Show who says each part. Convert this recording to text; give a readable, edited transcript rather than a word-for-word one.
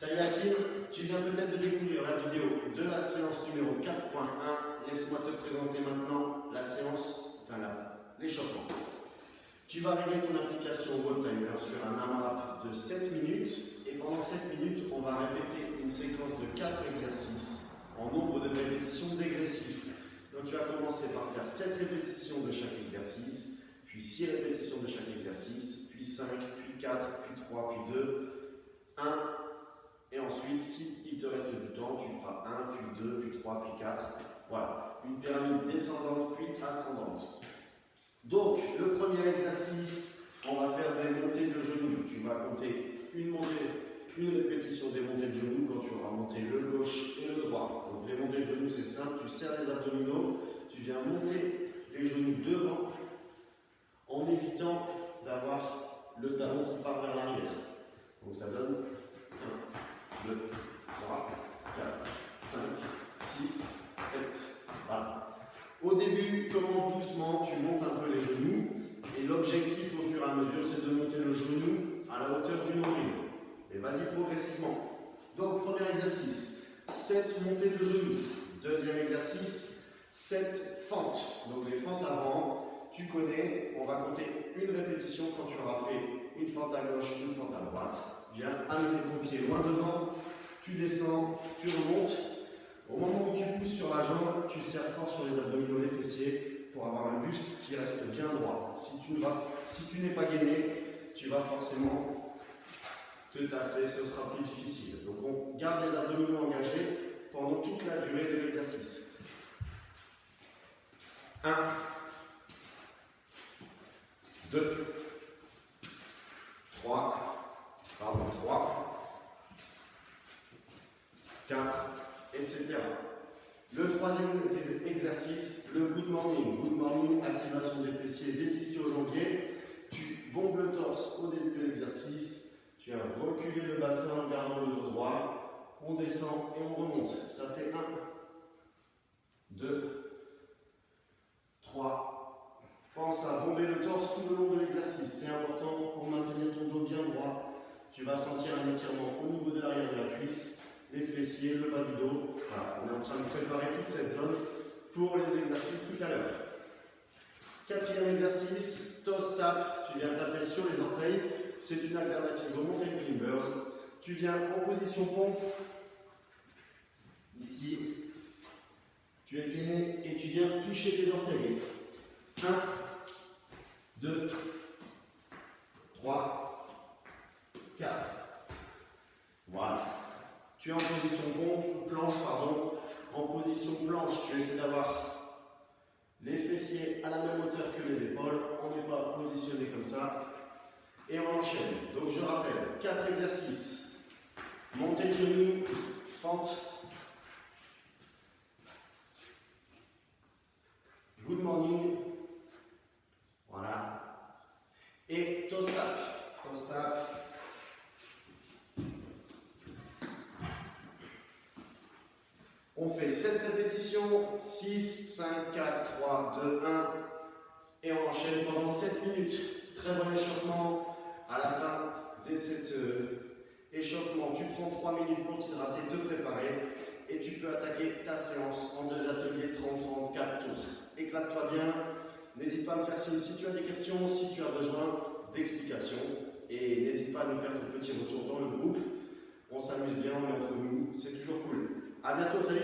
Speaker 1: Salut la team, tu viens peut-être de découvrir la vidéo de la séance numéro 4.1. Laisse-moi te présenter maintenant la séance, l'échauffement. Tu vas régler ton application Wall Timer sur un AMRAP de 7 minutes et pendant 7 minutes, on va répéter une séquence de 4 exercices en nombre de répétitions dégressif. Donc tu vas commencer par faire 7 répétitions de chaque exercice, puis 6 répétitions de chaque exercice, puis 5, puis 4, puis 3, puis 2, 1. Et ensuite, s'il te reste du temps, tu feras 1, puis 2, puis 3, puis 4. Voilà, une pyramide descendante, puis ascendante. Donc, le premier exercice, on va faire des montées de genoux. Tu vas compter une répétition des montées de genoux quand tu auras monté le gauche et le droit. Donc, les montées de genoux, c'est simple, tu serres les abdominaux, tu viens monter les genoux devant en évitant d'avoir le talon qui part vers l'arrière. Donc, ça donne 1, 2, 3, 4, 5, 6, 7. Voilà. Au début, commence doucement, tu montes un peu les genoux. Et l'objectif au fur et à mesure, c'est de monter le genou à la hauteur du nombril. Et vas-y progressivement. Donc, premier exercice, 7 montées de genoux. Deuxième exercice, 7 fentes. Donc, les fentes avant, tu connais, on va compter une répétition quand tu auras fait une fente à gauche, une fente à droite. Viens amener ton pied loin devant, tu descends, tu remontes. Au moment où tu pousses sur la jambe, tu serres fort sur les abdominaux, les fessiers, pour avoir un buste qui reste bien droit. Si tu n'es pas gainé, tu vas forcément te tasser, ce sera plus difficile. Donc on garde les abdominaux engagés pendant toute la durée de l'exercice. 1, 2, 3, 4, etc. Le troisième exercice, le good morning. Good morning, activation des fessiers, des ischio-jambiers. Tu bombes le torse au début de l'exercice. Tu viens reculer le bassin en gardant le dos droit. On descend et on remonte. Ça fait 1, 2, 3. Pense à bomber le torse tout le long de l'exercice. C'est important pour maintenir ton dos bien droit. Tu vas sentir un étirement au niveau de l'arrière de la cuisse, les fessiers, le bas du dos. Voilà, on est en train de préparer toute cette zone pour les exercices tout à l'heure. Quatrième exercice, toes tap. Tu viens taper sur les orteils. C'est une alternative au mountain climbers. Tu viens en position pompe. Ici. Tu es gainé et tu viens toucher tes orteils. 1, 2, 3, 4. Voilà. Tu es en position planche. En position planche, tu essaies d'avoir les fessiers à la même hauteur que les épaules. On n'est pas positionné comme ça. Et on enchaîne. Donc je rappelle, 4 exercices. Montée de genoux, fente. Good morning. Voilà. Et toes tap. Toes tap. On fait 7 répétitions, 6, 5, 4, 3, 2, 1. Et on enchaîne pendant 7 minutes. Très bon échauffement. À la fin de cet échauffement, tu prends 3 minutes pour t'hydrater, te préparer. Et tu peux attaquer ta séance en 2 ateliers 30-30, 4 tours. Éclate-toi bien. N'hésite pas à me faire signe si tu as des questions, si tu as besoin d'explications. Et n'hésite pas à nous faire ton petit retour dans le groupe. On s'amuse bien, on est entre nous, c'est toujours cool. A bientôt, salut!